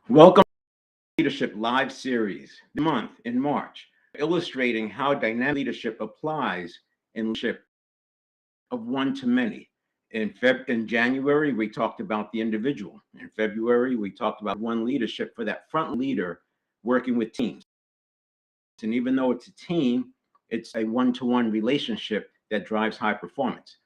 Welcome to the Leadership Live Series, the month in March, illustrating how dynamic leadership applies in leadership of one to many. In January, we talked about the individual. In February, we talked about one leadership for that front leader working with teams. And even though it's a team, it's a one-to-one relationship that drives high performance.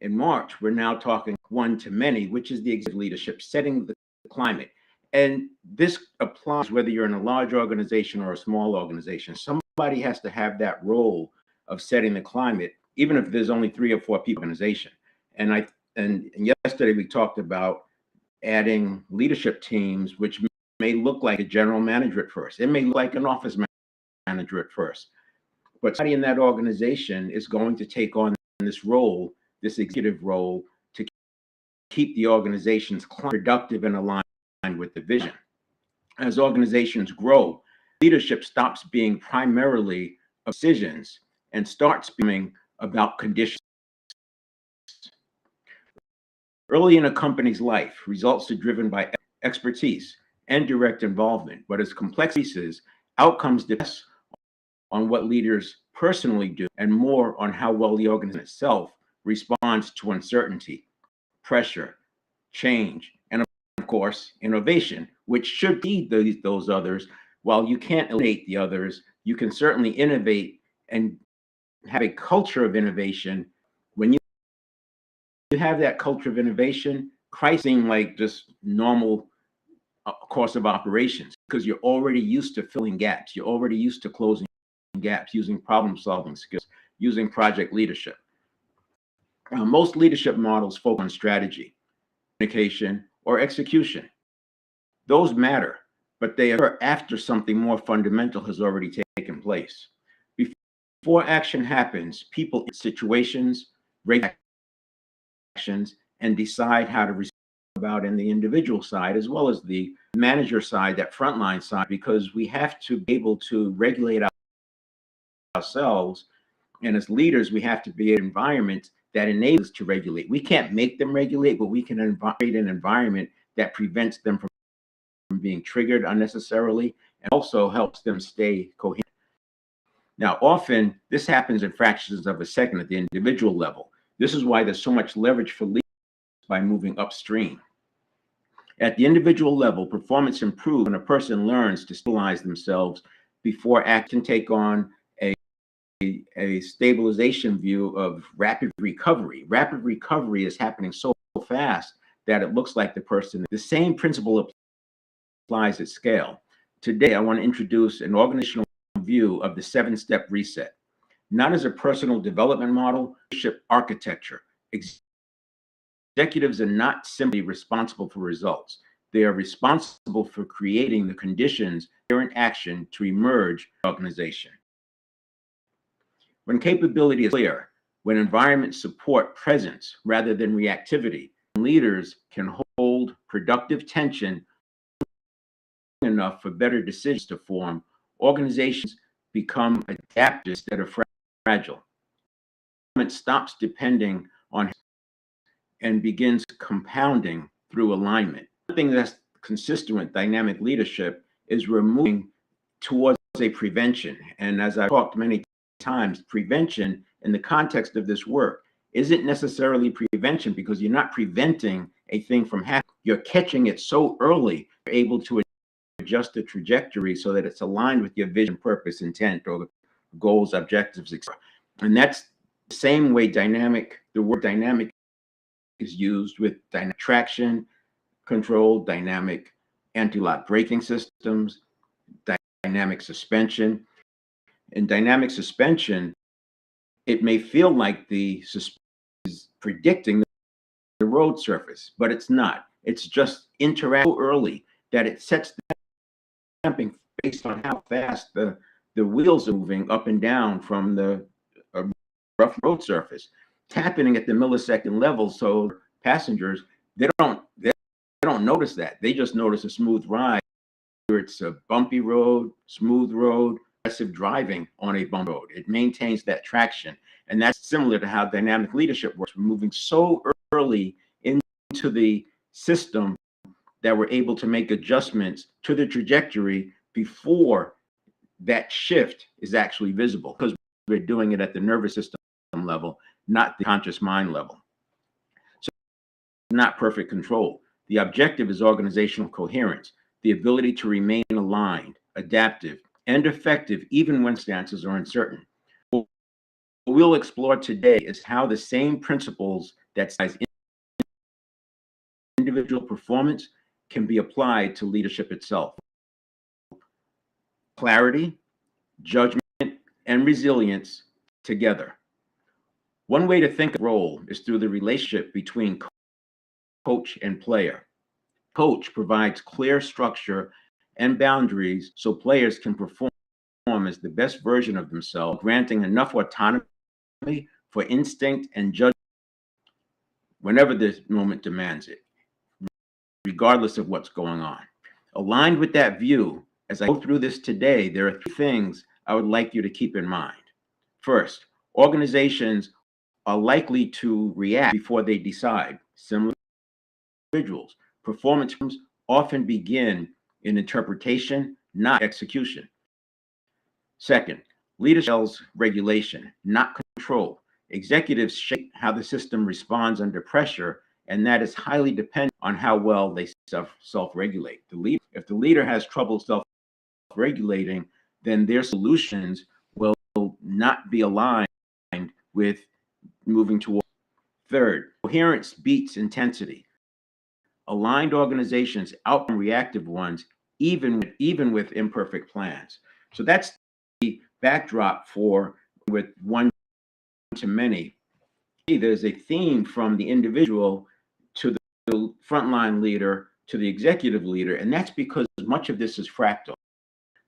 In March, we're now talking one to many, which is the executive leadership, setting the climate. And this applies whether you're in a large organization or a small organization. Somebody has to have that role of setting the climate, even if there's only 3 or 4 people in the organization. And yesterday we talked about adding leadership teams, which may look like a general manager at first. It may look like an office manager at first. But somebody in that organization is going to take on this role, this executive role, to keep the organization's productive and aligned with the vision. As organizations grow, leadership stops being primarily decisions and starts being about conditions. Early in a company's life, results are driven by expertise and direct involvement, but as complexity increases, outcomes depend on what leaders personally do and more on how well the organization itself responds to uncertainty, pressure, change, and of course, innovation, which should be those others. While you can't eliminate the others, you can certainly innovate and have a culture of innovation. When you have that culture of innovation, crises seem like just normal course of operations because you're already used to filling gaps. You're already used to closing gaps, using problem-solving skills, using project leadership. Most leadership models focus on strategy, communication, or execution. Those matter, but they occur after something more fundamental has already taken place. Before action happens, people in situations, regulate actions, and decide how to respond about in the individual side as well as the manager side, that frontline side, because we have to be able to regulate ourselves. And as leaders, we have to be in an environment that enables us to regulate. We can't make them regulate, but we can create an environment that prevents them from being triggered unnecessarily and also helps them stay coherent. Now, often this happens in fractions of a second at the individual level. This is why there's so much leverage for leaders by moving upstream. At the individual level, performance improves when a person learns to stabilize themselves before action take on a stabilization view of rapid recovery. Rapid recovery is happening so fast that it looks like the same principle applies at scale. Today, I want to introduce an organizational view of the 7-step reset, not as a personal development model, leadership architecture. Executives are not simply responsible for results. They are responsible for creating the conditions they're in action to emerge in the organization. When capability is clear, when environments support presence rather than reactivity, leaders can hold productive tension enough for better decisions to form, organizations become adaptive instead of fragile. It stops depending on and begins compounding through alignment. One thing that's consistent with dynamic leadership is removing towards a prevention. And as I've talked many times, prevention in the context of this work isn't necessarily prevention because you're not preventing a thing from happening. You're catching it so early, you're able to adjust the trajectory so that it's aligned with your vision, purpose, intent, or goals, objectives, etc. And that's the same way the word dynamic is used with dynamic traction control, dynamic anti-lock braking systems, dynamic suspension. In dynamic suspension, it may feel like the suspension is predicting the road surface, but it's not. It's just interacting so early that it sets the damping based on how fast the wheels are moving up and down from the rough road surface. It's happening at the millisecond level, so passengers they don't notice that. They just notice a smooth ride. Whether it's a bumpy road, smooth road, aggressive driving on a bump road. It maintains that traction. And that's similar to how dynamic leadership works. We're moving so early into the system that we're able to make adjustments to the trajectory before that shift is actually visible, because we're doing it at the nervous system level, not the conscious mind level. So it's not perfect control. The objective is organizational coherence, the ability to remain aligned, adaptive, and effective even when stances are uncertain. What we'll explore today is how the same principles that size individual performance can be applied to leadership itself. Clarity, judgment, and resilience together. One way to think of role is through the relationship between coach and player. Coach provides clear structure and boundaries so players can perform as the best version of themselves, granting enough autonomy for instinct and judgment whenever the moment demands it, regardless of what's going on. Aligned with that view, as I go through this today, there are three things I would like you to keep in mind. First, organizations are likely to react before they decide. Similar to individuals, performance often begin in interpretation, not execution. Second, leadership regulation, not control. Executives shape how the system responds under pressure, and that is highly dependent on how well they self-regulate. If the leader has trouble self-regulating, then their solutions will not be aligned with moving toward. Third, coherence beats intensity. Aligned organizations outperform reactive ones, even with imperfect plans. So that's the backdrop for with one to many. There's a theme from the individual to the frontline leader to the executive leader, and that's because much of this is fractal.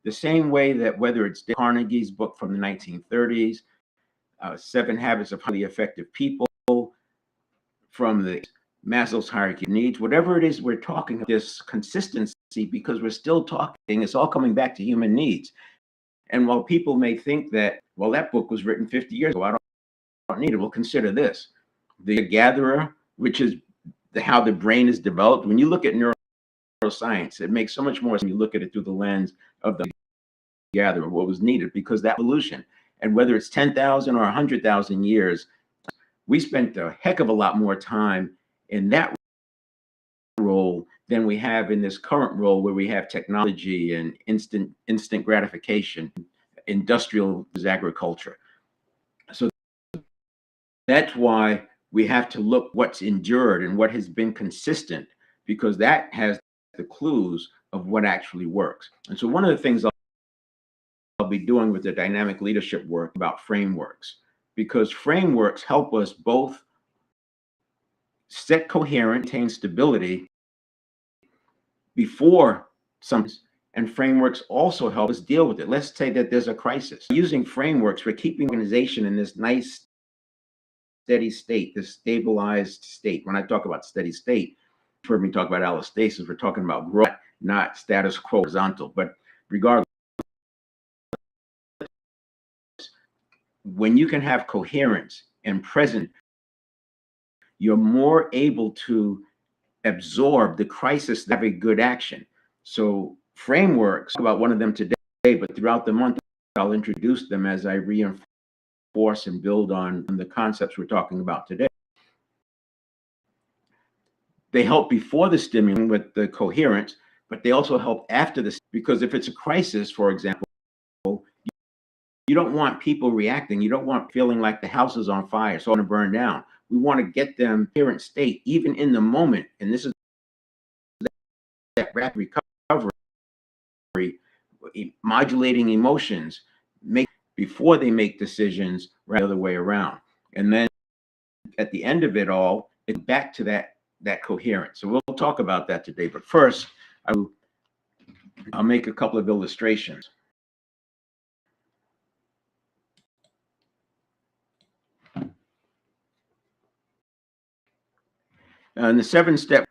The same way that whether it's Dale Carnegie's book from the 1930s, 7 Habits of Highly Effective People, from the Maslow's hierarchy of needs, whatever it is we're talking about, this consistency, because we're still talking, it's all coming back to human needs. And while people may think that, well, that book was written 50 years ago, I don't need it, we'll consider this. The gatherer, which is how the brain is developed. When you look at neuroscience, it makes so much more sense when you look at it through the lens of the gatherer, what was needed, because that evolution, and whether it's 10,000 or 100,000 years, we spent a heck of a lot more time in that role than we have in this current role where we have technology and instant gratification, industrial agriculture. So that's why we have to look what's endured and what has been consistent, because that has the clues of what actually works. And so one of the things I'll be doing with the dynamic leadership work about frameworks, because frameworks help us both set coherence, maintain stability before something, and frameworks also help us deal with it. Let's say that there's a crisis. Using frameworks, we're keeping organization in this nice steady state, this stabilized state. When I talk about steady state, you've heard me talk about allostasis, we're talking about growth, not status quo horizontal. But regardless, when you can have coherence and present, you're more able to absorb the crisis and have a good action. So frameworks, about one of them today, but throughout the month, I'll introduce them as I reinforce and build on the concepts we're talking about today. They help before the stimulant with the coherence, but they also help after this, because if it's a crisis, for example, you don't want people reacting. You don't want feeling like the house is on fire, it's going to burn down. We want to get them in a coherent state, even in the moment. And this is that rapid recovery, modulating emotions, before they make decisions, rather the other way around. And then at the end of it all, it's back to that coherence. So we'll talk about that today. But first, I'll make a couple of illustrations. In the 7 step,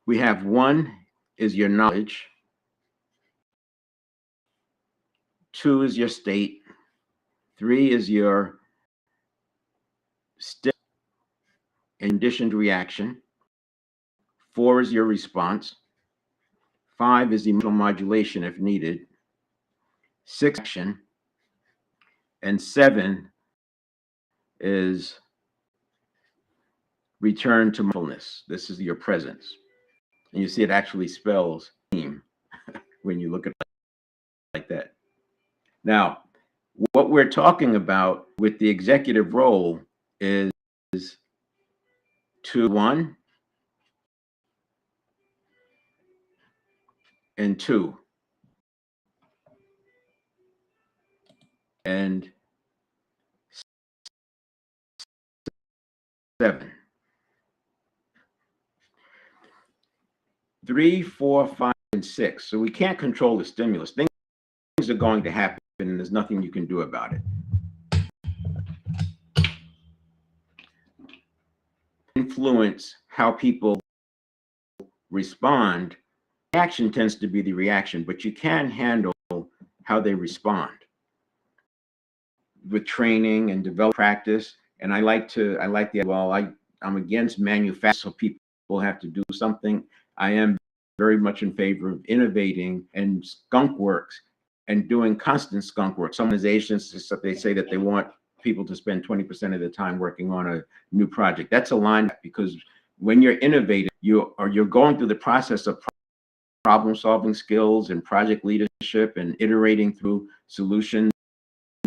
we have 1 is your knowledge, 2 is your state, 3 is your conditioned reaction, 4 is your response. 5 is emotional modulation if needed. 6 action. And 7 is return to mindfulness. This is your presence. And you see it actually spells team when you look at it like that. Now, what we're talking about with the executive role is 2, 1, and 2. And 7. 3, 4, 5, and 6. So we can't control the stimulus. Things are going to happen, and there's nothing you can do about it. Influence how people respond. Action tends to be the reaction, but you can handle how they respond with training and develop practice. And I like the, well, I'm against manufacturing, so people have to do something. I am very much in favor of innovating and skunk works and doing constant skunk work. Some organizations, they say that they want people to spend 20% of the time working on a new project. That's a line, because when you're innovating, you're going through the process of problem solving skills and project leadership and iterating through solutions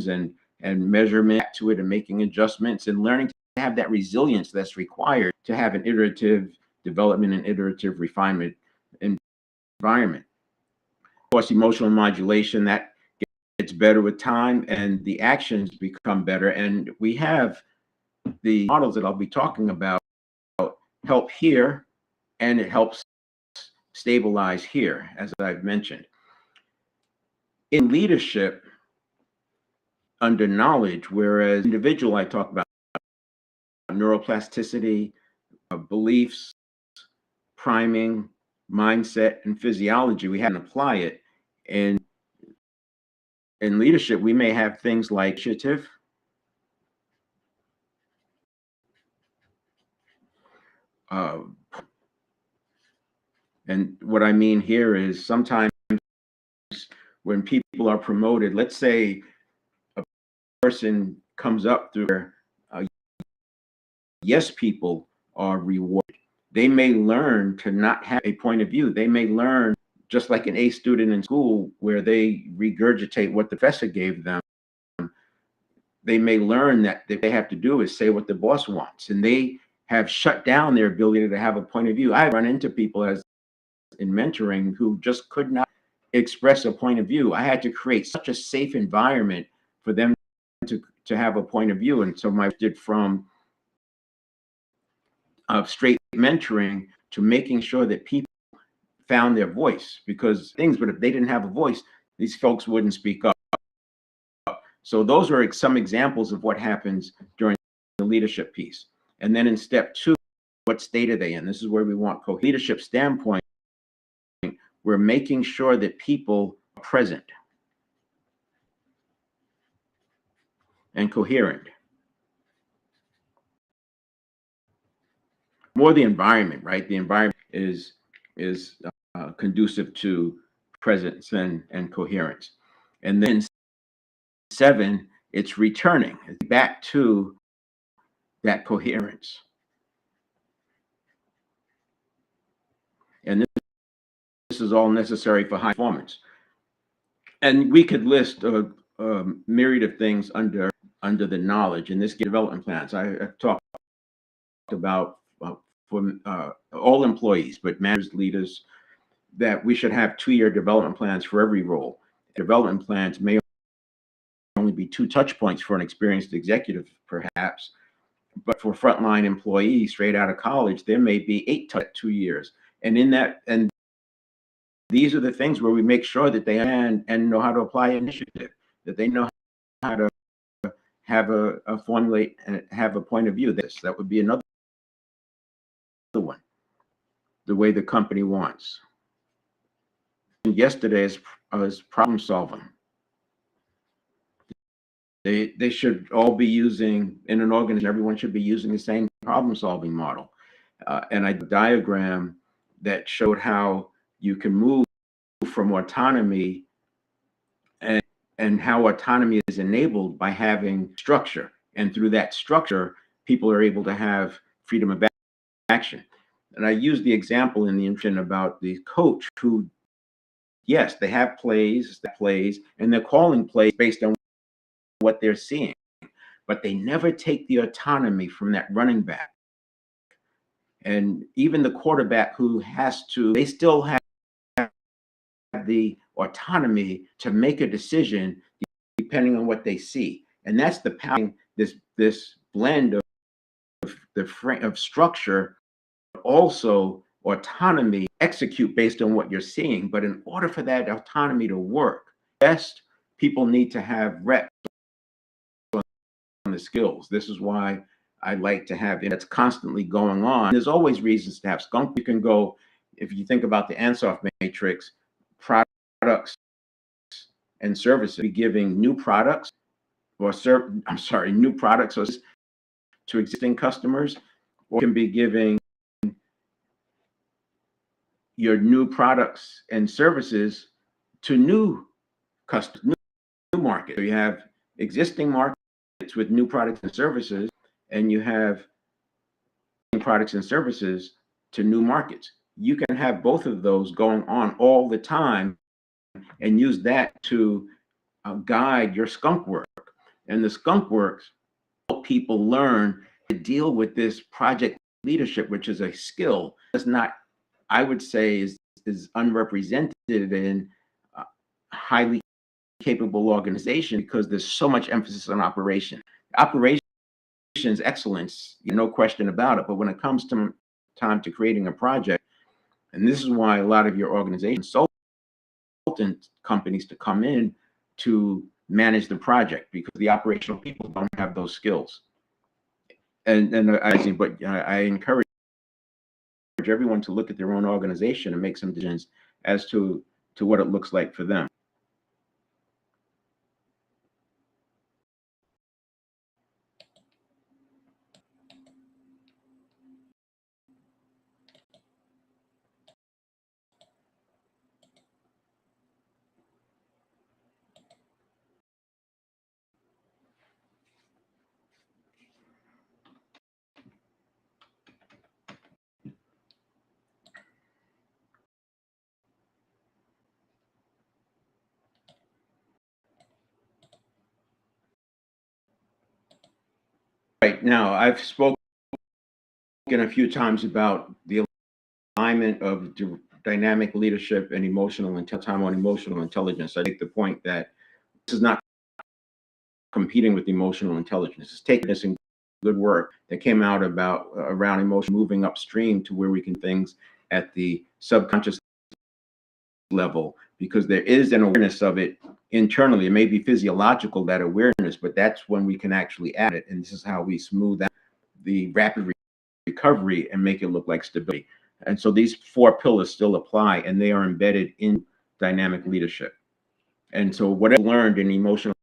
and measurement to it and making adjustments and learning to have that resilience that's required to have an iterative development and iterative refinement environment. Of course, emotional modulation, that gets better with time and the actions become better. And we have the models that I'll be talking about help here, and it helps stabilize here, as I've mentioned. In leadership, under knowledge, whereas individual, I talk about neuroplasticity, beliefs, priming, mindset, and physiology. We hadn't apply it. And in leadership, we may have things like initiative, and what I mean here is sometimes when people are promoted, let's say a person comes up through yes, people are rewarded. They may learn to not have a point of view. They may learn, just like an A student in school, where they regurgitate what the professor gave them. They may learn that they have to do is say what the boss wants, and they have shut down their ability to have a point of view. I run into people as in mentoring who just could not express a point of view. I had to create such a safe environment for them to have a point of view. And so I did from straight mentoring to making sure that people found their voice, because but if they didn't have a voice, these folks wouldn't speak up. So those are some examples of what happens during the leadership piece. And then in step 2, what state are they in? This is where we want leadership standpoint. We're making sure that people are present and coherent. More the environment, right? The environment is conducive to presence and coherence. And then 7, it's returning back to that coherence. And this is all necessary for high performance. And we could list a myriad of things under the knowledge. And this development plans I've talked about for all employees, but managers, leaders, that we should have 2-year development plans for every role. Development plans may only be 2 touch points for an experienced executive, perhaps, but for frontline employees straight out of college, there may be 8 2 years. And in that, and these are the things where we make sure that they and know how to apply initiative, that they know how to have a formulate and have a point of view. That would be another one, the way the company wants. Yesterday is problem solving. They should all be using, in an organization, everyone should be using the same problem solving model. And I diagram that showed how you can move from autonomy, and how autonomy is enabled by having structure. And through that structure, people are able to have freedom of action. And I use the example in the intro about the coach who, yes, they have plays, and they're calling plays based on what they're seeing, but they never take the autonomy from that running back. And even the quarterback who has to, they still have the autonomy to make a decision depending on what they see. And that's the power, this blend of structure, also autonomy, execute based on what you're seeing. But in order for that autonomy to work best, people need to have reps on the skills. This is why I like to have it. That's constantly going on. There's always reasons to have skunk. You can go, if you think about the Ansoff matrix, products and services, be giving new products new products to existing customers, or can be giving your new products and services to new customers, new markets. So you have existing markets with new products and services, and you have products and services to new markets. You can have both of those going on all the time and use that to guide your skunk work. And the skunk works help people learn to deal with this project leadership, which is a skill that's not, I would say, is unrepresented in highly capable organization, because there's so much emphasis on operations excellence, no question about it. But when it comes to time to creating a project, and this is why a lot of your organizations, consultant companies, to come in to manage the project, because the operational people don't have those skills. And I encourage everyone to look at their own organization and make some decisions as to what it looks like for them. Right now, I've spoken a few times about the alignment of dynamic leadership and emotional intelligence. I make the point that this is not competing with emotional intelligence. It's taking this in good work that came out around emotion moving upstream to where we can things at the subconscious level, because there is an awareness of it internally. It may be physiological, that awareness, but that's when we can actually add it. And this is how we smooth out the rapid recovery and make it look like stability. And so these 4 pillars still apply, and they are embedded in dynamic leadership. And so what I learned in emotional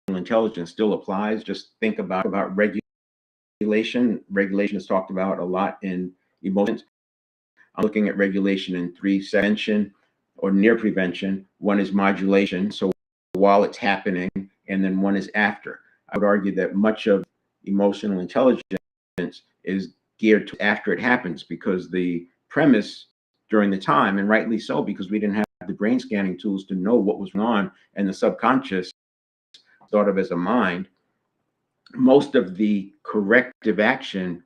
intelligence still applies. Just think about regulation. Regulation is talked about a lot in emotions. I'm looking at regulation in 3: prevention or near prevention. 1 is modulation, so while it's happening, and then 1 is after. I would argue that much of emotional intelligence is geared to after it happens, because the premise during the time, and rightly so, because we didn't have the brain scanning tools to know what was going on, and the subconscious thought of as a mind, most of the corrective action,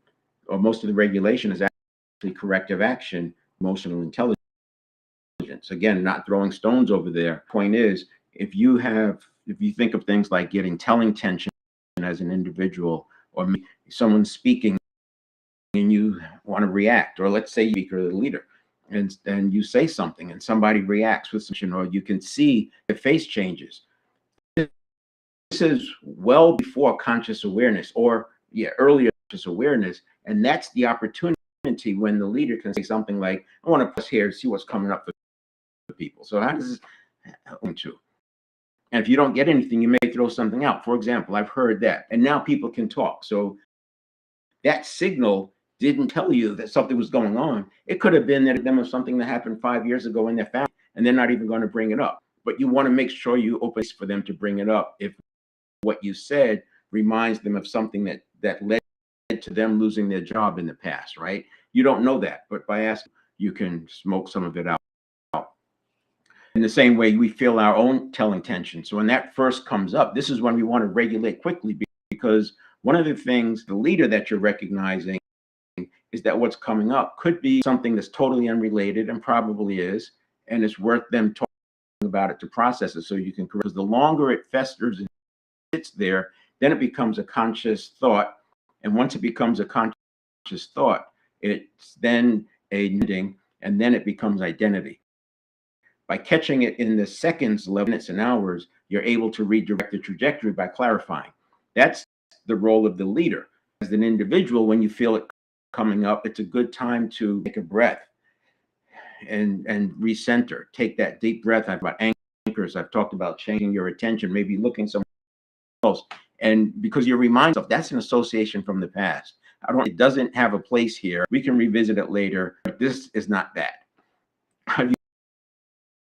or most of the regulation, is actually corrective action, emotional intelligence. Again, not throwing stones over there. Point is, if you think of things like telling tension as an individual, or someone speaking and you want to react, or let's say you're the leader, and you say something and somebody reacts with something, or you can see the face changes. This is well before conscious awareness, or earlier conscious awareness, and that's the opportunity when the leader can say something like, I want to pause here and see what's coming up for people. So how does this help to? And if you don't get anything, you may throw something out. For example, I've heard that, and now people can talk. So that signal didn't tell you that something was going on. It could have been that them of something that happened 5 years ago in their family, and they're not even going to bring it up. But you want to make sure you open for them to bring it up if what you said reminds them of something that led to them losing their job in the past, right? You don't know that, but by asking, you can smoke some of it out. In the same way, we feel our own telling tension. So when that first comes up, this is when we want to regulate quickly, because one of the things, the leader that you're recognizing, is that what's coming up could be something that's totally unrelated, and probably is, and it's worth them talking about it to process it so you can, because the longer it festers and sits there, then it becomes a conscious thought. And once it becomes a conscious thought, it's then a knitting, and then it becomes identity. By catching it in the seconds, minutes, and hours, you're able to redirect the trajectory by clarifying. That's the role of the leader. As an individual, when you feel it coming up, it's a good time to take a breath and recenter. Take that deep breath. I've talked about anchors. I've talked about changing your attention, maybe looking somewhere else. And because you're reminded of that's an association from the past. It doesn't have a place here. We can revisit it later, but this is not that. I've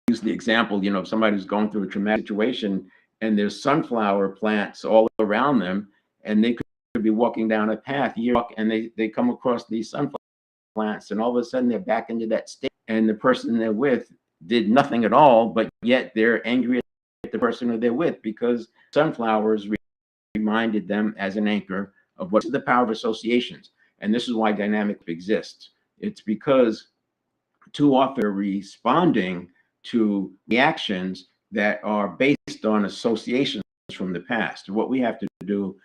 used the example, of somebody who's going through a traumatic situation and there's sunflower plants all around them, and they could be walking down a path, and they come across these sunflower plants, and all of a sudden they're back into that state, and the person they're with did nothing at all, but yet they're angry at the person who they're with because sunflowers reminded them as an anchor of what's the power of associations. And this is why dynamic exists. It's because too often we're responding to reactions that are based on associations from the past. What we have to do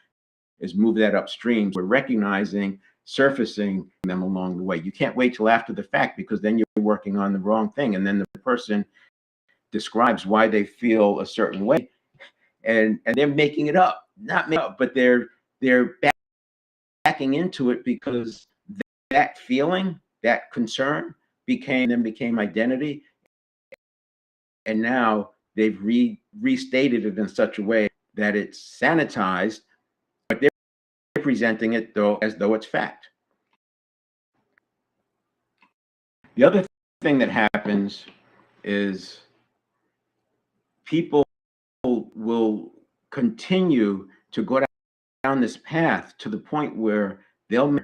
is move that upstream. We're recognizing, surfacing them along the way. You can't wait till after the fact, because then you're working on the wrong thing. And then the person describes why they feel a certain way, and they're making it up, not making it up, but they're backing into it because that feeling, that concern became identity. And now they've restated it in such a way that it's sanitized, but they're presenting it as though it's fact. The other thing that happens is people will continue to go down this path to the point where they'll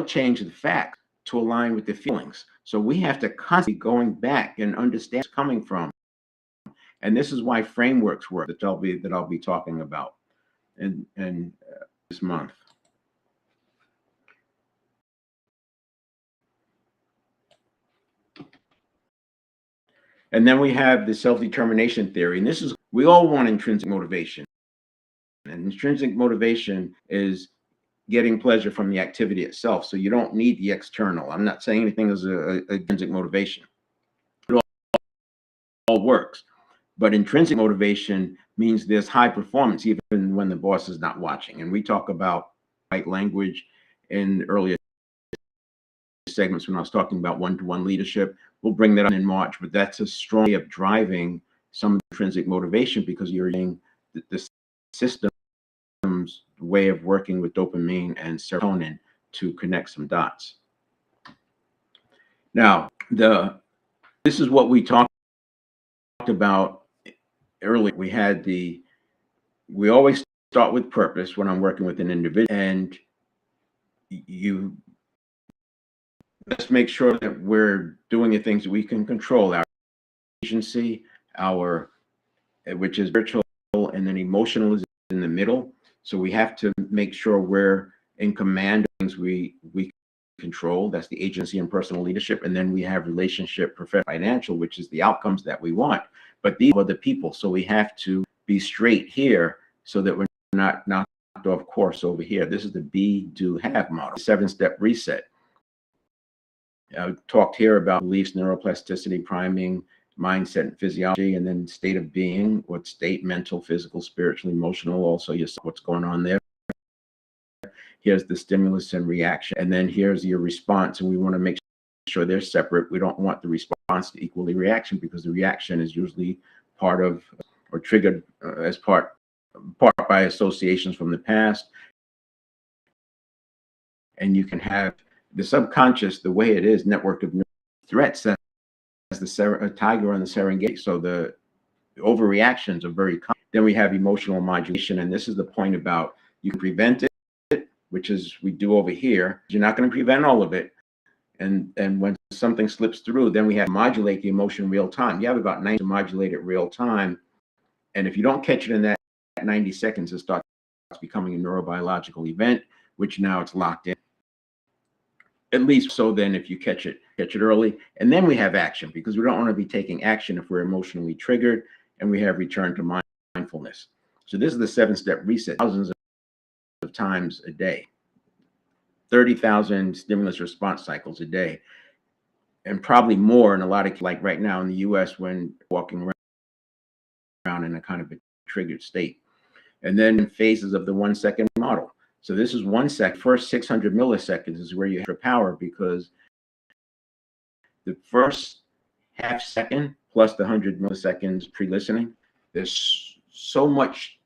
change the facts to align with the feelings. So we have to constantly going back and understand where it's coming from. And this is why frameworks work that I'll be talking about in this month. And then we have the self-determination theory. And we all want intrinsic motivation. And intrinsic motivation is getting pleasure from the activity itself. So you don't need the external. I'm not saying anything is a intrinsic motivation. It all works. But intrinsic motivation means there's high performance even when the boss is not watching. And we talk about right language in earlier segments when I was talking about one-to-one leadership. We'll bring that on in March, but that's a strong way of driving some intrinsic motivation, because you're using the system's way of working with dopamine and serotonin to connect some dots. Now, this is what we talked about earlier. We always start with purpose when I'm working with an individual, and let's make sure that we're doing the things that we can control, our agency, which is spiritual, and then emotional is in the middle. So we have to make sure we're in command of things we control. That's the agency and personal leadership. And then we have relationship, professional, financial, which is the outcomes that we want. But these are the people. So we have to be straight here so that we're not knocked off course over here. This is the be, do, have model, 7-step reset. I talked here about beliefs, neuroplasticity, priming, mindset, and physiology, and then state of being, what state, mental, physical, spiritual, emotional, also what's going on there. Here's the stimulus and reaction, and then here's your response, and we want to make sure they're separate. We don't want the response to equal the reaction, because the reaction is usually part of or triggered as part by associations from the past. And you can have the subconscious, the way it is, network of threats as the tiger on the Serengeti. So the overreactions are very common. Then we have emotional modulation. And this is the point about you can prevent it, which is we do over here. You're not going to prevent all of it. And when something slips through, then we have to modulate the emotion real time. You have about 90 to modulate it real time. And if you don't catch it in that 90 seconds, it starts becoming a neurobiological event, which now it's locked in. At least so then if you catch it early. And then we have action, because we don't want to be taking action if we're emotionally triggered. And we have return to mindfulness. So this is the 7-step reset, thousands of times a day, 30,000 stimulus response cycles a day, and probably more in a lot of, like right now in the US, when walking around in a kind of a triggered state. And then phases of the 1-second model. So this is 1 second. First 600 milliseconds is where you have your power, because the first half second plus the 100 milliseconds pre-listening, there's so much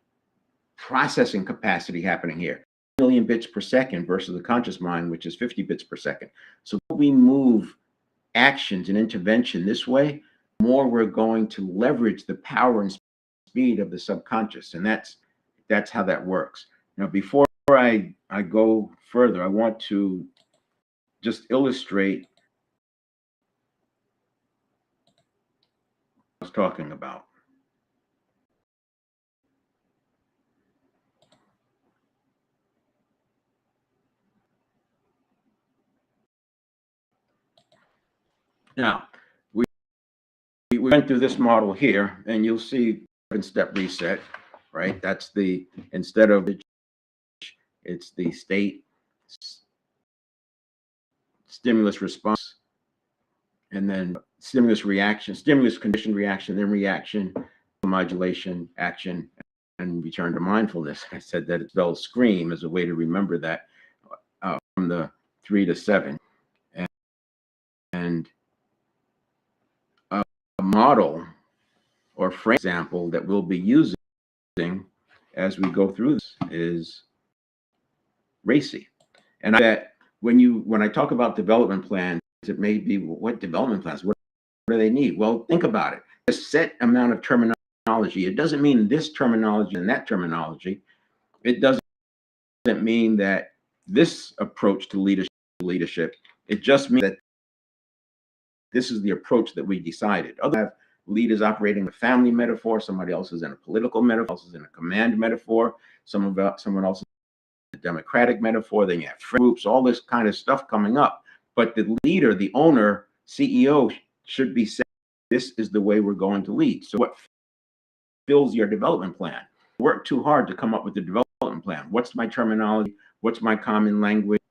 processing capacity happening here. 1 million bits per second versus the conscious mind, which is 50 bits per second. So we move actions and intervention this way, more we're going to leverage the power and speed of the subconscious. And that's how that works. Now, before I go further, I want to just illustrate what I was talking about. Now, we went through this model here, and you'll see 7-step reset, right? That's the, instead of it's the state, stimulus response, and then stimulus reaction, stimulus conditioned reaction, then reaction, modulation, action, and return to mindfulness. I said that it spells SCREAM as a way to remember that from the 3 to 7. And a model or frame example that we'll be using as we go through this is RACI. And that when I talk about development plans, it may be, well, what development plans? What do they need? Well, think about it. A set amount of terminology. It doesn't mean this terminology and that terminology. It doesn't mean that this approach to leadership. It just means that this is the approach that we decided. Other leaders operating a family metaphor, somebody else is in a political metaphor, else is in a command metaphor, someone else is in a democratic metaphor, then you have groups, all this kind of stuff coming up. But the leader, the owner, CEO should be saying, this is the way we're going to lead. So what fills your development plan? Work too hard to come up with the development plan. What's my terminology? What's my common language?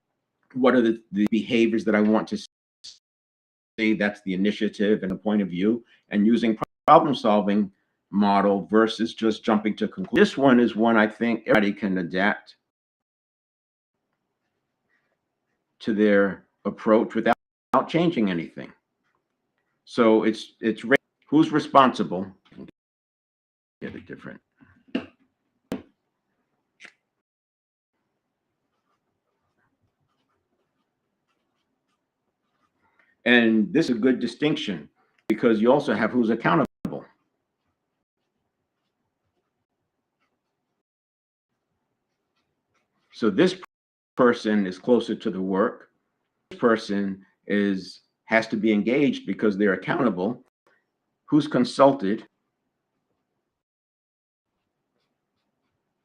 What are the behaviors that I want to see? That's the initiative and the point of view, and using problem solving model versus just jumping to conclusion. This one is one I think everybody can adapt to their approach without changing anything. So it's who's responsible. Get it different. And this is a good distinction, because you also have who's accountable. So this person is closer to the work. This person has to be engaged because they're accountable. Who's consulted?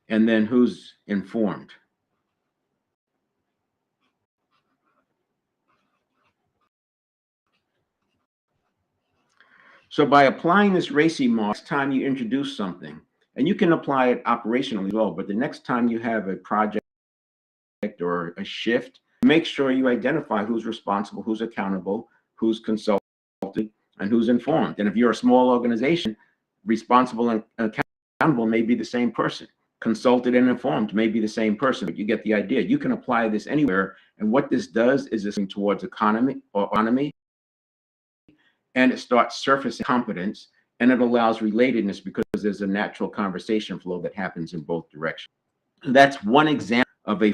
And then who's informed? So by applying this RACI model, next time you introduce something, and you can apply it operationally as well, but the next time you have a project or a shift, make sure you identify who's responsible, who's accountable, who's consulted, and who's informed. And if you're a small organization, responsible and accountable may be the same person. Consulted and informed may be the same person, but you get the idea. You can apply this anywhere. And what this does is this towards autonomy, and it starts surfacing competence, and it allows relatedness because there's a natural conversation flow that happens in both directions. And that's one example of a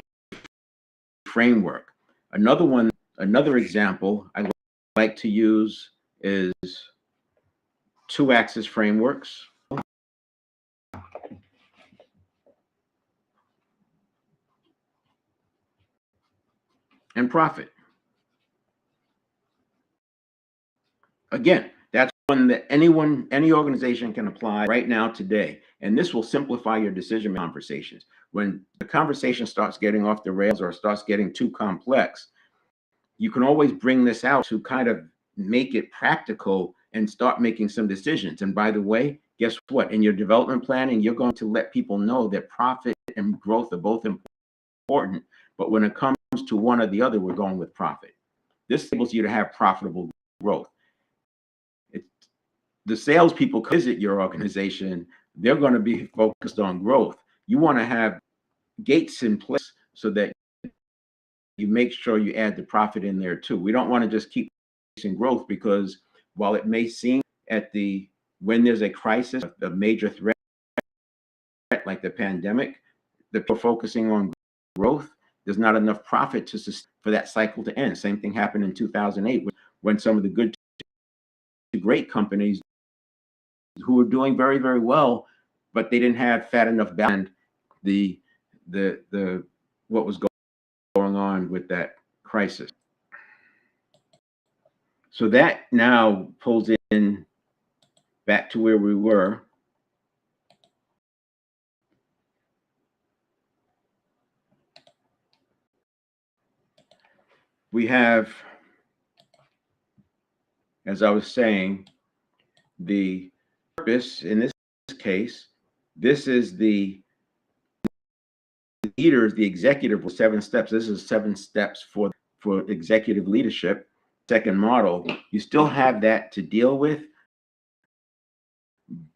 framework. Another example I like to use is two-axis frameworks and profit. Again, that's one that any organization can apply right now today. And this will simplify your decision conversations. When the conversation starts getting off the rails or starts getting too complex, you can always bring this out to kind of make it practical and start making some decisions. And by the way, guess what? In your development planning, you're going to let people know that profit and growth are both important. But when it comes to one or the other, we're going with profit. This enables you to have profitable growth. The salespeople visit your organization, they're going to be focused on growth. You want to have gates in place so that you make sure you add the profit in there too. We don't want to just keep increasing growth, because while it may seem when there's a crisis, a major threat like the pandemic, that people focusing on growth, there's not enough profit for that cycle to end. Same thing happened in 2008 when some of the good to great companies who were doing very, very well, but they didn't have fat enough balance. The what was going on with that crisis. So that now pulls in back to where we were. We have, as I was saying, the purpose in this case. This is the leaders, the executive with 7 steps. This is 7 steps for executive leadership. Second model, you still have that to deal with,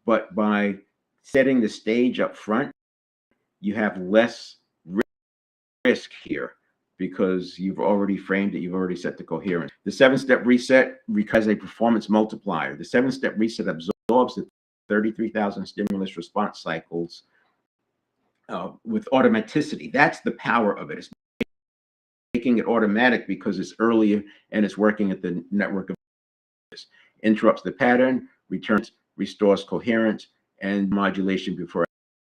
but by setting the stage up front, you have less risk here because you've already framed it, you've already set the coherence. The 7-step reset requires a performance multiplier. The 7-step reset absorbs the 33,000 stimulus response cycles with automaticity. That's the power of it. It's making it automatic because it's earlier and it's working at the network of interrupts the pattern, returns, restores coherence, and modulation before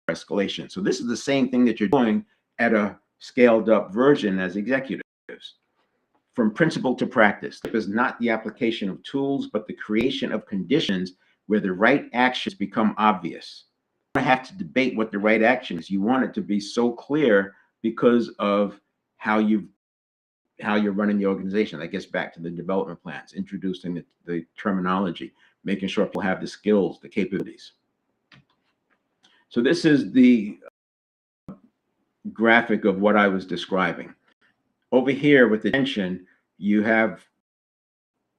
escalation. So this is the same thing that you're doing at a scaled up version as executives. From principle to practice, it is not the application of tools, but the creation of conditions where the right actions become obvious. You don't have to debate what the right action is. You want it to be so clear because of how you're running the organization. That gets back to the development plans, introducing the terminology, making sure people have the skills, the capabilities. So this is the graphic of what I was describing. Over here with the attention, you have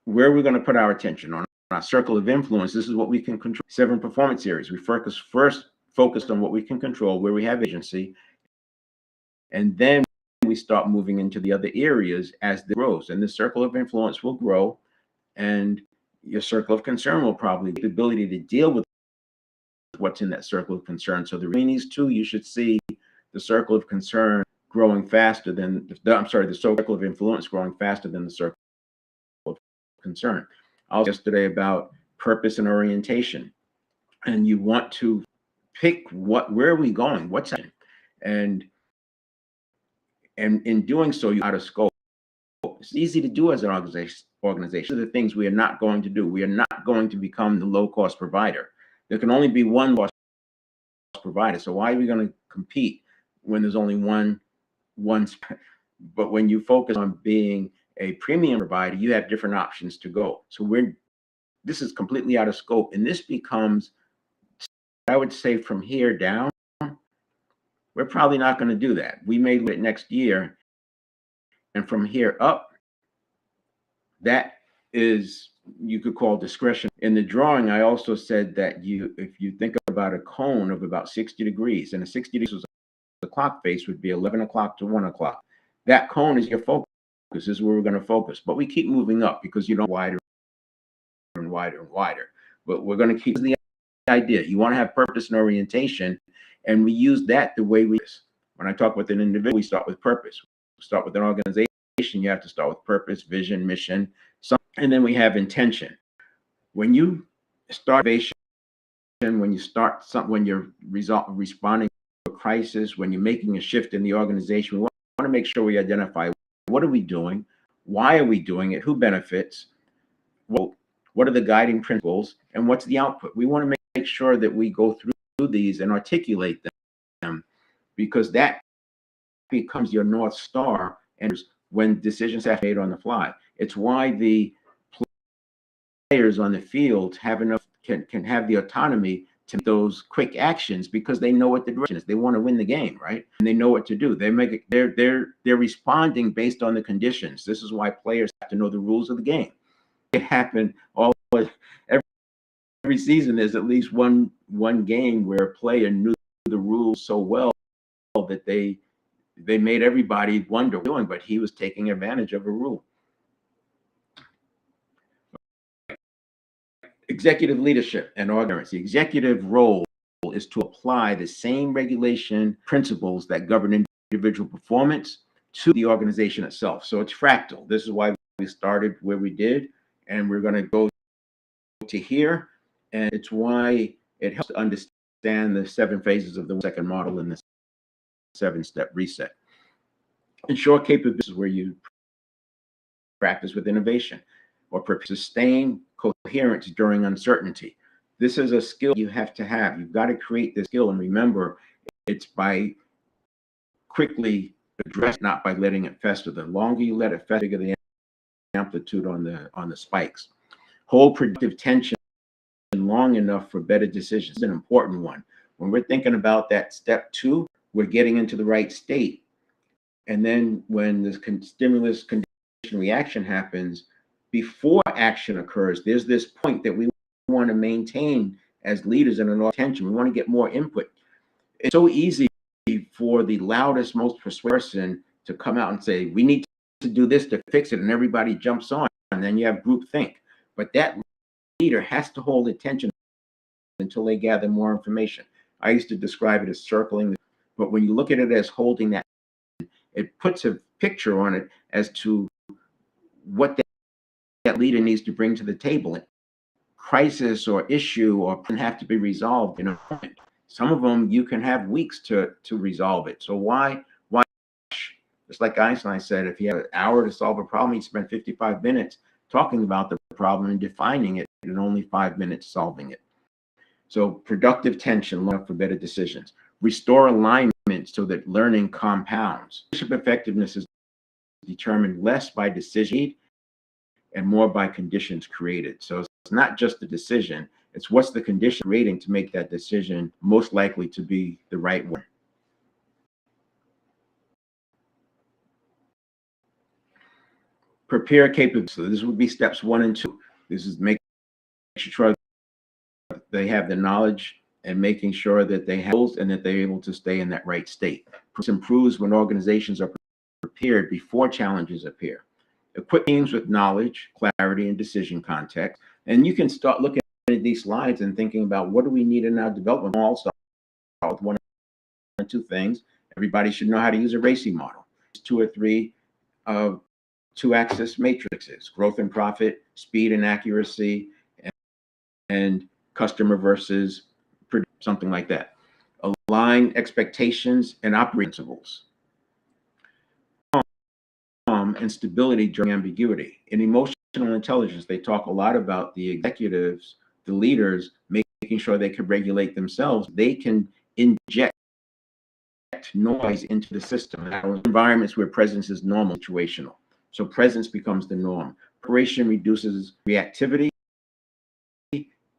where we're going to put our attention on our circle of influence. This is what we can control. 7 performance areas. We focused on what we can control, where we have agency, and then we start moving into the other areas as it grows. And the circle of influence will grow, and your circle of concern will probably the ability to deal with what's in that circle of concern. So between these two, you should see the circle of concern growing faster than the circle of influence growing faster than the circle of concern. I was yesterday about purpose and orientation, and you want to pick where are we going, what's happening, and in doing so, you're out of scope. It's easy to do as an organization. These are the things we are not going to do. We are not going to become the low-cost provider. There can only be one cost provider. So why are we going to compete when there's only one? But when you focus on being a premium provider, you have different options to go. So this is completely out of scope, and this becomes, I would say, from here down, we're probably not going to do that. We may do it next year, and from here up, that is, you could call discretion. In the drawing, I also said that if you think about a cone of about 60 degrees, and a 60 degrees the clock face would be 11 o'clock to 1 o'clock. That cone is your focus. This is where we're going to focus. But we keep moving up because you don't wider and wider and wider. But we're going to keep the idea. You want to have purpose and orientation, and we use that the way we. When I talk with an individual, we start with purpose. We start with an organization. you have to start with purpose, vision, mission, and then we have intention. When you start innovation, when you start something, when you're responding to a crisis, when you're making a shift in the organization, we want to make sure we identify what are we doing, why are we doing it, who benefits, what are the guiding principles, and what's the output. We want to make sure that we go through these and articulate them, because that becomes your North Star. And when decisions have to be made on the fly, it's why the players on the field have enough can have the autonomy to make those quick actions, because they know what the direction is. They want to win the game, right? And they know what to do. They make it, they're responding based on the conditions. This is why players have to know the rules of the game. It happened every season. There's at least one game where a player knew the rules so well that they made everybody wonder what they were doing, but he was taking advantage of a rule. Executive leadership and organization. The executive role is to apply the same regulation principles that govern individual performance to the organization itself. So it's fractal. This is why we started where we did, and we're going to go to here. And it's why it helps to understand the 7 phases of the second model in the 7-step reset. Ensure capabilities where you practice with innovation, or sustain coherence during uncertainty. This is a skill you have to have. You've got to create this skill, and remember, it's by quickly addressing, not by letting it fester. The longer you let it fester, the bigger the amplitude on the spikes. Hold productive tension long enough for better decisions. It's an important one. When we're thinking about that step 2, we're getting into the right state. And then when the stimulus condition reaction happens, before action occurs, there's this point that we want to maintain as leaders in an attention. We want to get more input. It's so easy for the loudest, most persuasive person to come out and say, we need to do this to fix it, and everybody jumps on, and then you have groupthink. But that leader has to hold attention until they gather more information. I used to describe it as circling, but when you look at it as holding that, it puts a picture on it as to what that leader needs to bring to the table. Crisis or issue or can have to be resolved in a moment. Some of them you can have weeks to resolve it. So why? Just like Einstein said, if you have an hour to solve a problem, you spend 55 minutes talking about the problem and defining it, and only 5 minutes solving it. So productive tension, long enough for better decisions. Restore alignment so that learning compounds. Leadership effectiveness is determined less by decision and more by conditions created. So it's not just the decision, it's what's the condition creating to make that decision most likely to be the right one. Prepare capability. So this would be steps 1 and 2. This is making sure they have the knowledge and making sure that they have tools and that they're able to stay in that right state. This improves when organizations are prepared before challenges appear. Equip teams with knowledge, clarity, and decision context. And you can start looking at these slides and thinking about what do we need in our development. We'll all start with 1 or 2 things. Everybody should know how to use a racing model. 2 or 3 2-axis matrices: growth and profit, speed and accuracy, and customer versus something like that. Align expectations and operating principles. And stability during ambiguity. In emotional intelligence, they talk a lot about the executives, the leaders, making sure they can regulate themselves. They can inject noise into the system. Environments where presence is normal, situational. So presence becomes the norm. Preparation reduces reactivity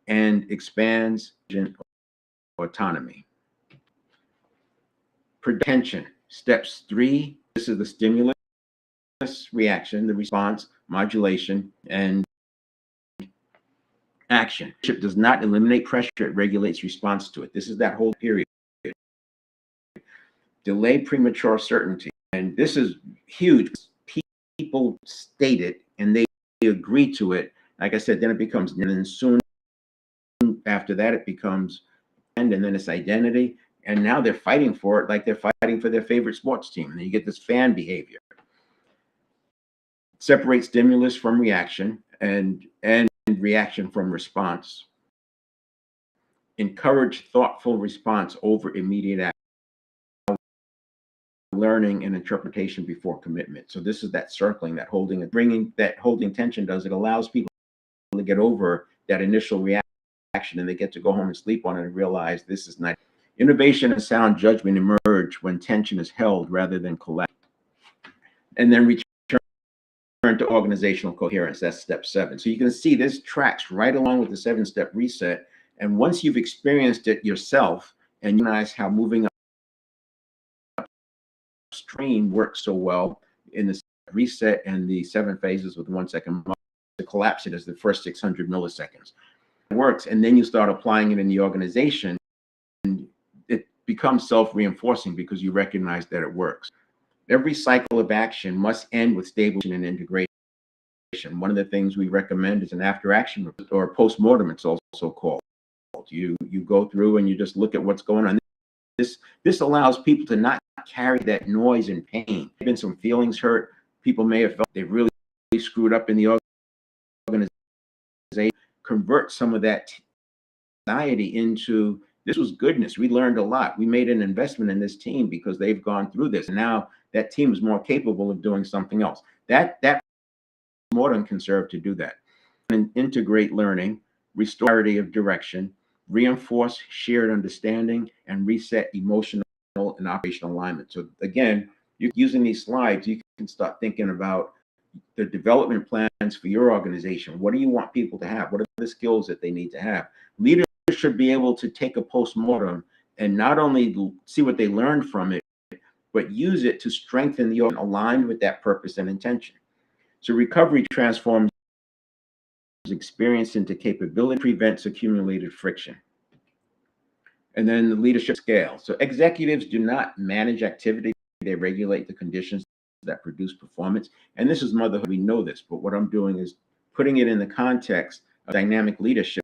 and expands autonomy. Attention. Steps 3. This is the stimulus, reaction, the response, modulation, and action. Leadership does not eliminate pressure, it regulates response to it. This is that whole period. Delay premature certainty. And this is huge. People state it and they agree to it. Like I said, then it becomes, and then soon after that, it becomes, and then it's identity. And now they're fighting for it like they're fighting for their favorite sports team. And then you get this fan behavior. Separate stimulus from reaction and reaction from response. Encourage thoughtful response over immediate action. Learning and interpretation before commitment. So this is that circling, that holding, bringing that holding tension does. It allows people to get over that initial reaction, and they get to go home and sleep on it and realize this is not. Innovation and sound judgment emerge when tension is held rather than collapsed. And then return to organizational coherence. That's step 7. So you can see this tracks right along with the 7-step reset. And once you've experienced it yourself and you realize how moving upstream works so well in the reset and the 7 phases with 1 second, to collapse it as the first 600 milliseconds. It works, and then you start applying it in the organization, and it becomes self-reinforcing because you recognize that it works. Every cycle of action must end with stabilization and integration. One of the things we recommend is an after-action or post-mortem, it's also called. You go through and you just look at what's going on. This allows people to not carry that noise and pain. There's been some feelings hurt. People may have felt they really screwed up in the organization. Convert some of that anxiety into, this was goodness. We learned a lot. We made an investment in this team because they've gone through this. And now that team is more capable of doing something else. That modern can serve to do that. And integrate learning, restore clarity of direction, reinforce shared understanding, and reset emotional and operational alignment. So again, using these slides, you can start thinking about the development plans for your organization. What do you want people to have? What are the skills that they need to have? Leaders should be able to take a postmortem and not only see what they learned from it, but use it to strengthen the organization aligned with that purpose and intention. So recovery transforms experience into capability, prevents accumulated friction. And then the leadership scale. So executives do not manage activity, they regulate the conditions that produce performance. And this is motherhood, we know this, but what I'm doing is putting it in the context of dynamic leadership,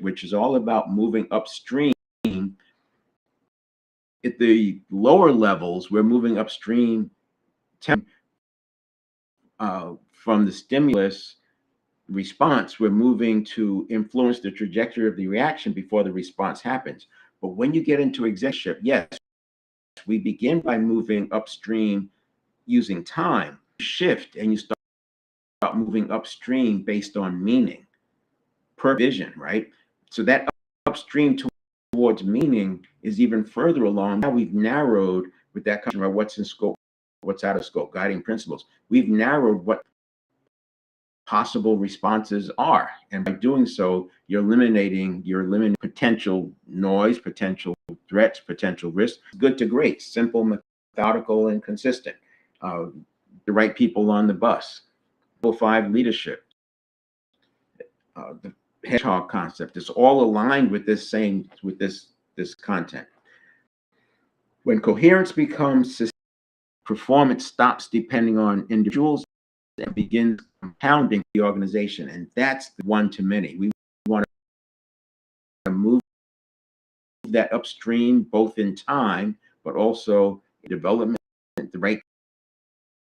which is all about moving upstream. At the lower levels, we're moving upstream from the stimulus response, we're moving to influence the trajectory of the reaction before the response happens. But when you get into executive, yes, we begin by moving upstream using time, shift, and you start moving upstream based on meaning, per vision, right? So that upstream towards meaning is even further along. Now we've narrowed with that customer what's in scope, what's out of scope, guiding principles. We've narrowed what possible responses are. And by doing so, you're eliminating potential noise, potential threats, potential risks. Good to great, simple, methodical, and consistent. The right people on the bus. 5 leadership. The hedgehog concept is all aligned with this this content. When coherence becomes systemic, performance stops depending on individuals and begins compounding the organization. And that's the one-to-many. We want to move that upstream, both in time, but also development, the right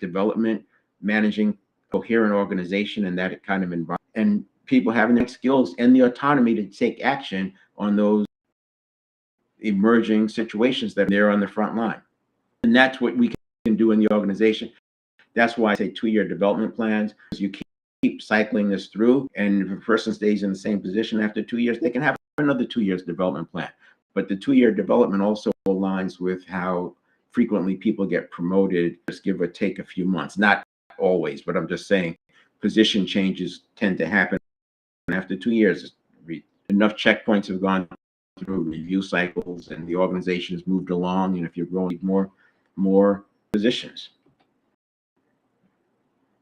development, managing coherent organization and that kind of environment, and people having the skills and the autonomy to take action on those emerging situations that they're on the front line. And that's what we can do in the organization. That's why I say 2-year development plans. You keep cycling this through, and if a person stays in the same position after 2 years, they can have another 2 years development plan. But the 2-year development also aligns with how frequently people get promoted, just give or take a few months. Not always, but I'm just saying position changes tend to happen after 2 years. Enough checkpoints have gone through review cycles and the organization has moved along, and if you're growing, more positions.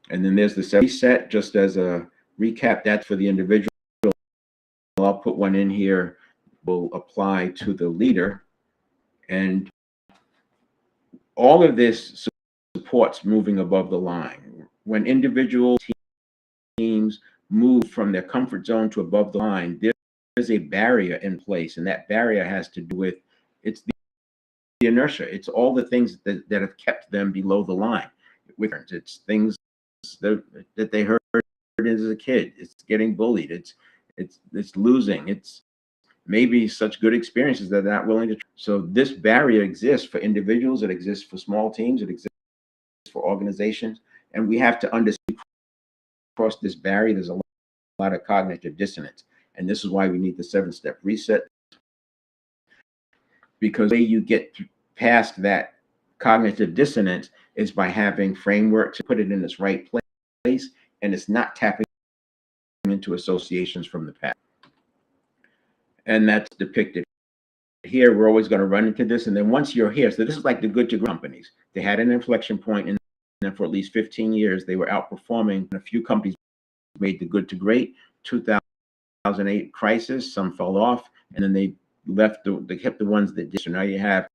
And then there's the reset, just as a recap, that's for the individual. I'll put one in here, will apply to the leader. And all of this supports moving above the line. When individual teams move from their comfort zone to above the line, there's a barrier in place. And that barrier has to do with, it's the inertia. It's all the things that have kept them below the line. It's things that they heard as a kid. It's getting bullied. It's losing. It's maybe such good experiences that they're not willing to. So this barrier exists for individuals. It exists for small teams. It exists for organizations, and we have to understand across this barrier. There's a lot of cognitive dissonance, and this is why we need the 7-step reset. Because the way you get past that cognitive dissonance is by having framework to put it in its right place, and it's not tapping into associations from the past. And that's depicted here. We're always going to run into this, and then once you're here, so this is like the good to great companies. They had an inflection point, and then for at least 15 years, they were outperforming. And a few companies made the good to great. 2008 crisis, some fell off, and then they kept the ones that did. So now you have,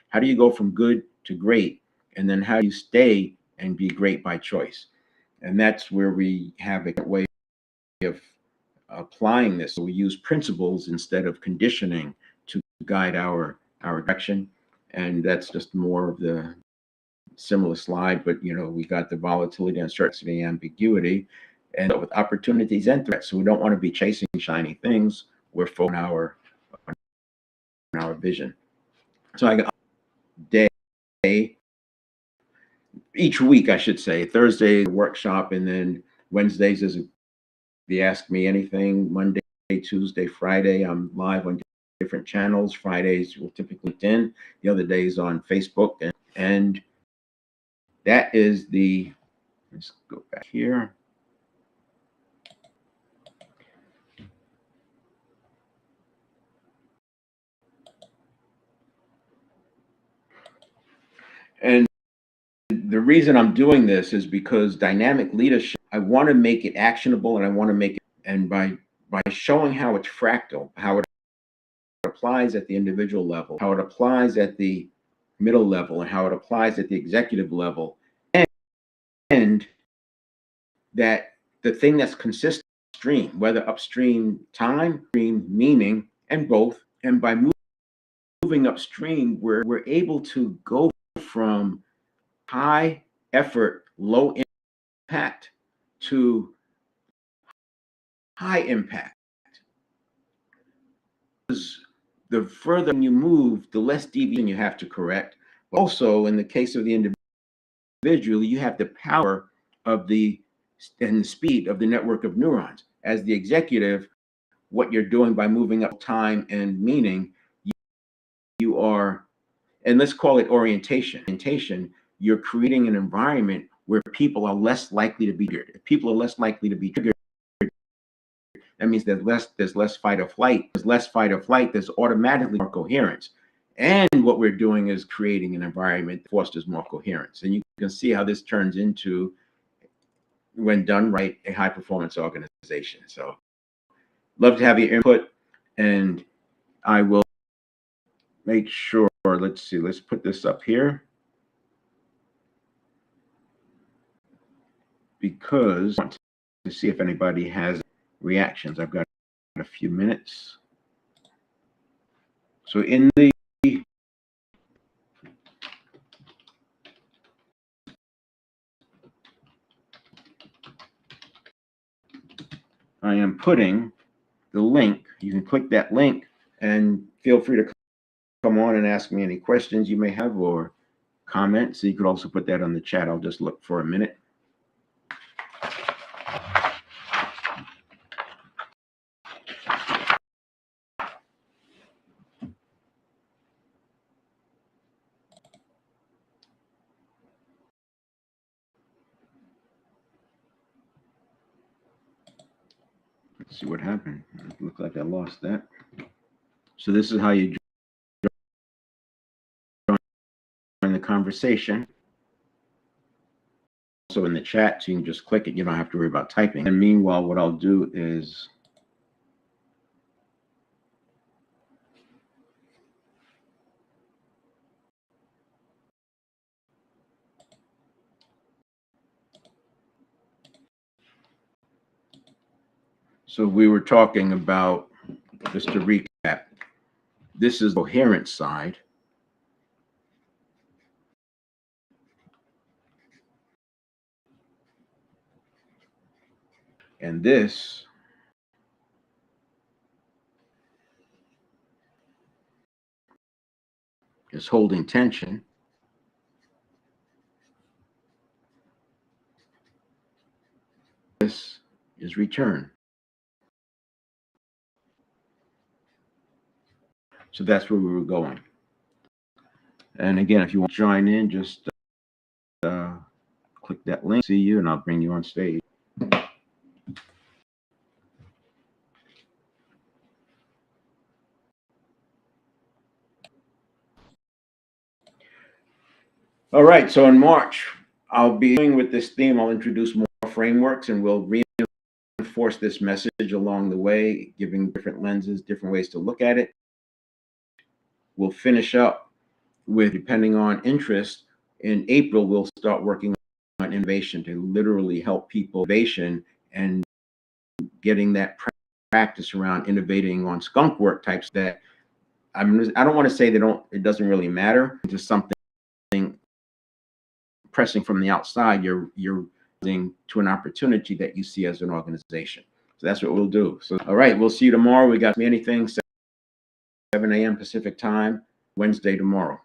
how do you go from good to great? And then how do you stay and be great by choice? And that's where we have a way of applying this. So we use principles instead of conditioning to guide our direction. And that's just more of the similar slide, but we got the volatility, uncertainty, ambiguity, and with opportunities and threats. So we don't want to be chasing shiny things. We're focused on our vision. So I got day, each week, I should say. Thursday workshop, and then Wednesdays is the Ask Me Anything. Monday, Tuesday, Friday, I'm live on different channels. Fridays will typically LinkedIn. The other days on Facebook, and that is the. Let's go back here. And the reason I'm doing this is because dynamic leadership, I want to make it actionable, and I want to make it, and by showing how it's fractal, how it applies at the individual level, how it applies at the middle level, and how it applies at the executive level, and that the thing that's consistent upstream, whether upstream time, upstream meaning, and both, and by moving upstream, we're able to go from high effort, low impact to high impact. Because the further you move, the less deviation you have to correct. But also, in the case of the individual, you have the power of the speed of the network of neurons. As the executive, what you're doing by moving up time and meaning, you are, and let's call it orientation. You're creating an environment where people are less likely to be triggered. If people are less likely to be triggered, that means there's less fight or flight. There's less fight or flight, there's automatically more coherence. And what we're doing is creating an environment that fosters more coherence. And you can see how this turns into, when done right, a high performance organization. So love to have your input, and I will make sure, let's see, let's put this up here, because I want to see if anybody has reactions. I've got a few minutes. So in the I am putting the link. You can click that link and feel free to come on and ask me any questions you may have or comments. So you could also put that on the chat. I'll just look for a minute. Let's see what happened. It looked like I lost that. So this is how you join the conversation. Also in the chat, so you can just click it. You don't have to worry about typing. And meanwhile, what I'll do is so we were talking about, just to recap, this is the coherent side. And this is holding tension. This is return. So that's where we were going. And again, if you want to join in, just click that link, see you, and I'll bring you on stage. All right, so in March, I'll be doing with this theme, I'll introduce more frameworks, and we'll reinforce this message along the way, giving different lenses, different ways to look at it. We'll finish up with, depending on interest, in April, we'll start working on innovation to literally help people innovation and getting that practice around innovating on skunk work types that I don't want to say it doesn't really matter, just something pressing from the outside, you're to an opportunity that you see as an organization. So that's what we'll do. So, all right, we'll see you tomorrow. We got many things, 7 a.m. Pacific time, Wednesday tomorrow.